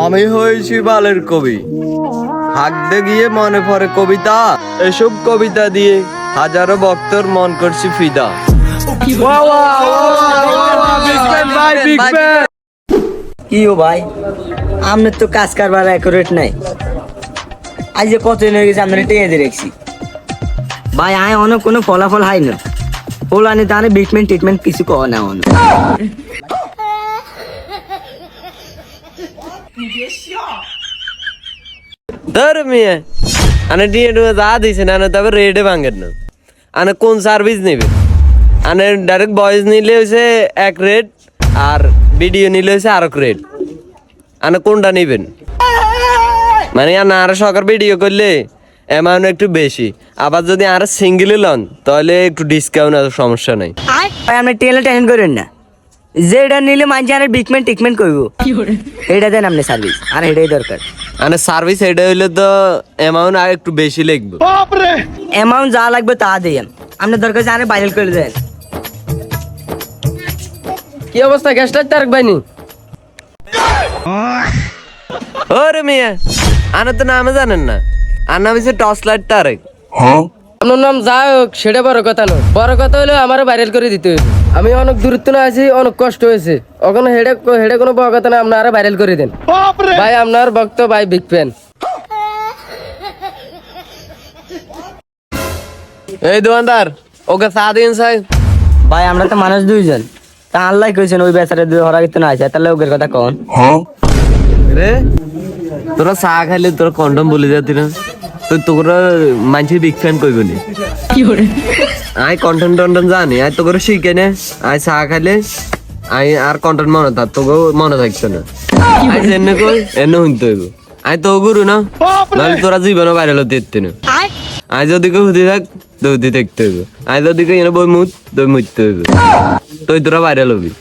আমি হয়েছি বালের কবি, হাঁকতে গিয়ে মনে পড়ে কবিতা, এসব কবিতা দিয়ে হাজারো ভক্তর মন করছি ফিদা। কি ও ভাই, আপনার তো কাজ কারবার অ্যাকুরেট নাই। আজ যে কতদিন হয়ে গেছে আপনার টেনে দিয়ে রেখেছি ভাই, আয় অনেক কোনো ফলাফল হয় না। ফলানি তাহলে ট্রিটমেন্ট কিছু কর না অন। ধর মিয়া আনে ডিএ যা দিছে না তবে রেডে ভাঙেন না। আনে কোন সার্ভিস নেবে? আনে ডাইরেক্ট ভয়েস নিলে হয়েছে এক রেট, আর ভিডিও নিলে হয়েছে আরেক রেট। আনে কোনটা নেবেন? মানে আর সকার ভিডিও করলে অ্যামাউন্ট একটু বেশি, আবার যদি আর সিঙ্গেলে লন তাহলে একটু ডিসকাউন্ট আছে, সমস্যা নাই। ভাই আপনি টেলে টেনশন করেন না, যেটা নিলে মানছি আর ট্রিটমেন্ট করবো, এটা দেন আপনি সার্ভিস, আর এটাই দরকার। মানে সার্ভিস এটা হইলে তো অ্যামাউন্ট আর একটু বেশি লাগবে। অ্যামাউন্ট যা লাগবে তা দেন, আপনার দরকার আছে আর ভাইরাল করে দেন। কি অবস্থা গ্যাসটা তারক ভাইনি? ওরে মিয়া আনে তো নামে জানেন না, আর নাম হচ্ছে টর্চ লাইট তারেক। আপনার নাম যা হোক সেটা বড় কথা নয়, বড় কথা হলো আমারও ভাইরাল করে দিতে হইবে। আমি অনেক দূরত্ব না আছি, অনেক কষ্ট হয়েছে, ওখানে হেডে কোনো বড় কথা না, আপনারা ভাইরাল করে দেন ভাই। আপনার ভক্ত ভাই বিগ ফ্যান। এই দোকানদার ওকে চা দিন সাই। ভাই আমরা তো মানুষ দুইজন, তা আল্লাহ কইছেন ওই বেচারে দুই হরা কিন্তু না আছে, তাহলে ওদের কথা কন। রে তোরা চা খাইলে তোরা কন্ডম বলে যাতি না, তো তোরা মানুষের বিগ ফ্যান কইব নি? আই কন্টেন্ট জানি, আই তো করে শিখে নে। আই চা খাইলে আই আর কন্টেন্ট মনে থাক, তোকে মনে থাকতো না। আই এনে কই এনে শুনতে হইব। আই তো গুরু না, নাহলে তোরা জীবনে বাইরে হতে দিতে না। আই যদি কেউ হুদি থাক তো হুদি থাকতে হইব, আই যদি কেউ এনে বই মুত তো মুততে হইব, তুই তোরা বাইরে লবি।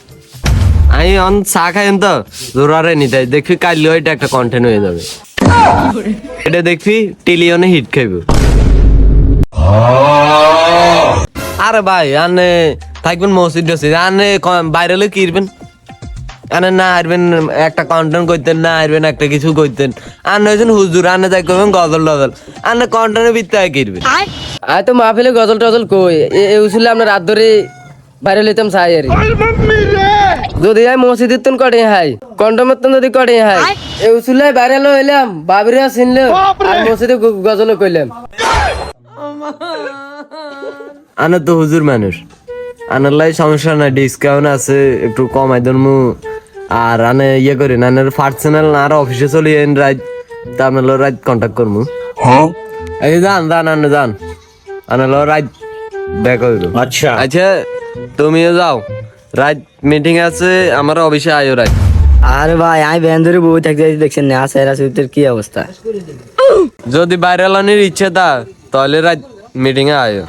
আমি অন চা খাই তো জোরারে নিতে দেখবি কাইলেও এটা একটা কন্টেন্ট হয়ে যাবে। এটা দেখবি টিলিয়নে হিট খাইব। আরে ভাই আনে থাকবেন মসজিদ আনে বাইরে হলে কি ইরবেন? আনে না আসবেন একটা কন্টেন্ট করতেন, না আসবেন একটা কিছু করতেন। আনে হয়েছেন হুজুর, আনে যাই করবেন গজল টজল, আনে কন্টেন্টের ভিত্তি কিরবেন। আয় তো মাহফিলে গজল টজল কই এ উছিল আপনার রাত ধরে ভাইরাল হইতাম চাই আর যদি আই মসজিদের তুন কটে হাই কন্ডমের তুন যদি কটে হাই এ উছিলে ভাইরাল হইলাম, বাবিরা চিনলে আর মসজিদে গজল কইলাম। আনে তো হুজুর মানুষ, আনার লাই সমস্যা নাই, ডিসকাউন্ট আছে, একটু কমাই দেবো। আর আনে ইয়ে করেন আনের পার্সোনাল আর অফিসে চলে যান রাত, তা আপনার রাত কন্ট্যাক্ট করবো। এই যান আনে যান আনার রাত দেখা হইল। আচ্ছা আচ্ছা তুমিও যাও, রাত মিটিং আছে আমার অফিসে আয়ো রাত। আরে ভাই আমি ভ্যান ধরে বই থাকতে দেখছেন না, সেরা সুইটের কি অবস্থা। যদি বাইরে লানির ইচ্ছে তা তাহলে রাত মিটিং এ আয়ো।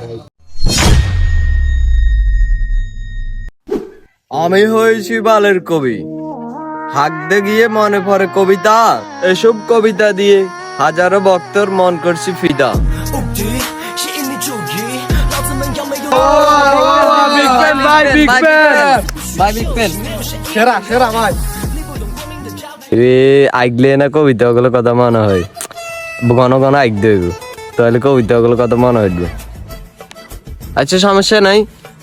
আমি হয়েছি বালের কবি, হাঁকতে গিয়ে মনে পড়ে কবিতা, এসব কবিতা দিয়ে হাজারো ভক্তর মন করছি ফিদা। আইগলে না কবিতা ওগুলো কথা মনে হয়, ঘন ঘন আইকতে হইব তাহলে কবিতা ওগুলো কথা মনে হইবে। আচ্ছা সমস্যা নাই,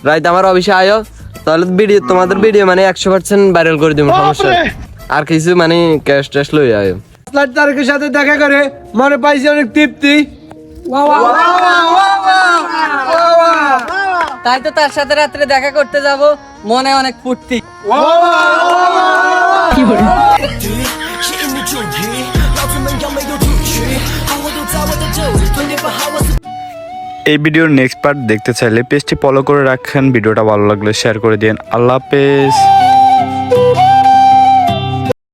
রাইত আমার অফিসে আয়ো, তাহলে ভিডিও তোমাদের ভিডিও মানে 100% ভাইরাল করে দিব, সমস্যা আর কিছু মানে ক্যাশ ট্যাশ লই আয়ো। তারেকের সাথে দেখা করে মনে পাইছি অনেক তৃপ্তি। তাই তো তার সাথে রাত্রে দেখা করতে যাব, মনে অনেক ফুর্তি। এই ভিডিওর নেক্সট পার্ট দেখতে চাইলে পেজটি ফলো করে রাখেন। ভিডিওটা ভালো লাগলে শেয়ার করে দিন। আল্লাহ হাফেজ।